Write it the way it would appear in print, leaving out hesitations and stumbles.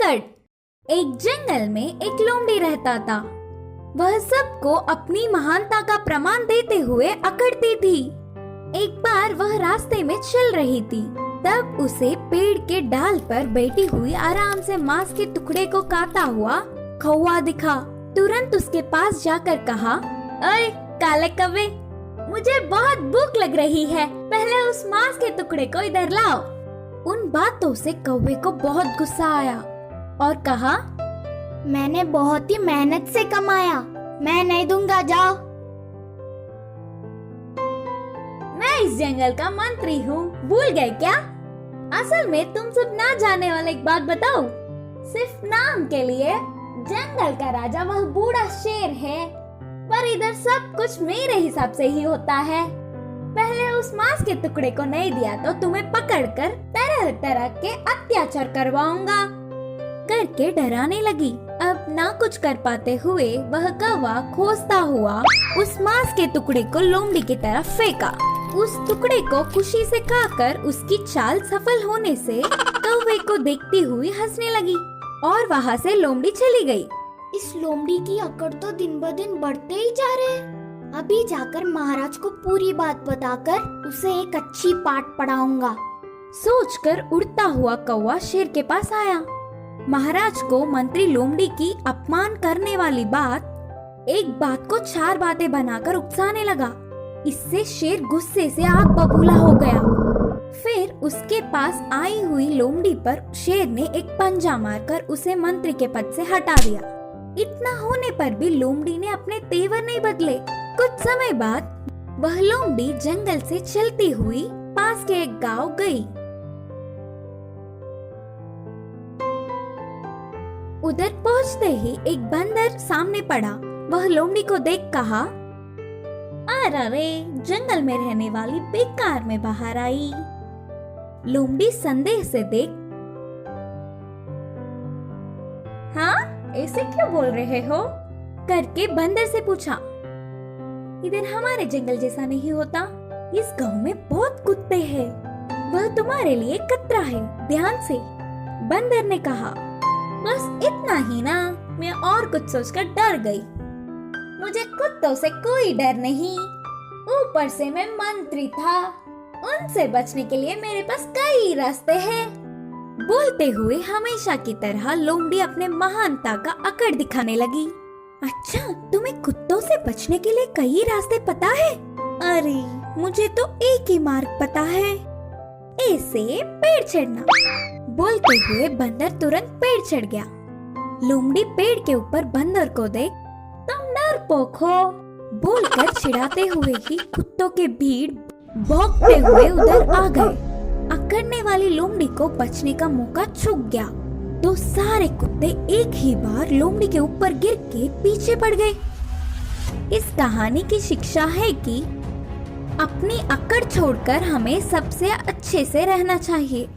अकड़। एक जंगल में एक लोमड़ी रहता था। वह सबको अपनी महानता का प्रमाण देते हुए अकड़ती थी। एक बार वह रास्ते में चल रही थी, तब उसे पेड़ के डाल पर बैठी हुई आराम से मांस के टुकड़े को काटा हुआ कौवा दिखा। तुरंत उसके पास जाकर कहा, अरे काले कौवे, मुझे बहुत भूख लग रही है, पहले उस मांस के टुकड़े को इधर लाओ। उन बातों से कौवे को बहुत गुस्सा आया और कहा, मैंने बहुत ही मेहनत से कमाया, मैं नहीं दूंगा, जाओ। मैं इस जंगल का मंत्री हूँ, भूल गए क्या? असल में तुम सब ना जाने वाला एक बात बताओ। सिर्फ नाम के लिए जंगल का राजा वह बूढ़ा शेर है, पर इधर सब कुछ मेरे हिसाब से ही होता है। पहले उस मांस के टुकड़े को नहीं दिया तो तुम्हें पकड़कर तरह तरह के अत्याचार करवाऊंगा करके डराने लगी। अब ना कुछ कर पाते हुए वह कौवा खोजता हुआ उस मांस के टुकड़े को लोमड़ी की तरफ फेंका। उस टुकड़े को खुशी से खाकर उसकी चाल सफल होने से कौवे को देखती हुई हंसने लगी और वहाँ से लोमड़ी चली गई। इस लोमड़ी की अकड़ तो दिन ब दिन बढ़ते ही जा रहे हैं। अभी जाकर महाराज को पूरी बात बताकर उसे एक अच्छी पाठ पढ़ाऊंगा। सोचकर उड़ता हुआ कौवा शेर के पास आया। महाराज को मंत्री लोमड़ी की अपमान करने वाली एक बात को 4 बातें बनाकर उकसाने लगा। इससे शेर गुस्से से आग बबूला हो गया। फिर उसके पास आई हुई लोमड़ी पर शेर ने एक पंजा मारकर उसे मंत्री के पद से हटा दिया। इतना होने पर भी लोमड़ी ने अपने तेवर नहीं बदले। कुछ समय बाद वह लोमड़ी जंगल से चलती हुई पास के एक गांव गई। उधर पहुंचते ही एक बंदर सामने पड़ा। वह लोमड़ी को देख कहा, अरे जंगल में रहने वाली बेकार में बाहर आई। लोमड़ी संदेह से देख, हाँ ऐसे क्यों बोल रहे हो करके बंदर से पूछा। इधर हमारे जंगल जैसा नहीं होता, इस गांव में बहुत कुत्ते हैं, वह तुम्हारे लिए खतरा है, ध्यान से। बंदर ने कहा, बस इतना ही ना, मैं और कुछ सोचकर डर गई। मुझे कुत्तों से कोई डर नहीं, ऊपर से मैं मंत्री था, उनसे बचने के लिए मेरे पास कई रास्ते हैं। बोलते हुए हमेशा की तरह लोमड़ी अपने महानता का अकड़ दिखाने लगी। अच्छा, तुम्हें कुत्तों से बचने के लिए कई रास्ते पता है? अरे मुझे तो एक ही मार्ग पता है, ऐसे पेड़ चढ़ना। बोलते हुए बंदर तुरंत पेड़ चढ़ गया। लोमड़ी पेड़ के ऊपर बंदर को देख, तुम डरपोक हो बोलकर चिढ़ाते हुए ही कुत्तों के भीड़ भौंकते हुए उधर आ गए। अकड़ने वाली लोमड़ी को बचने का मौका चूक गया तो सारे कुत्ते एक ही बार लोमड़ी के ऊपर गिर के पीछे पड़ गए। इस कहानी की शिक्षा है कि अपनी अकड़ छोड़कर हमें सबसे अच्छे से रहना चाहिए।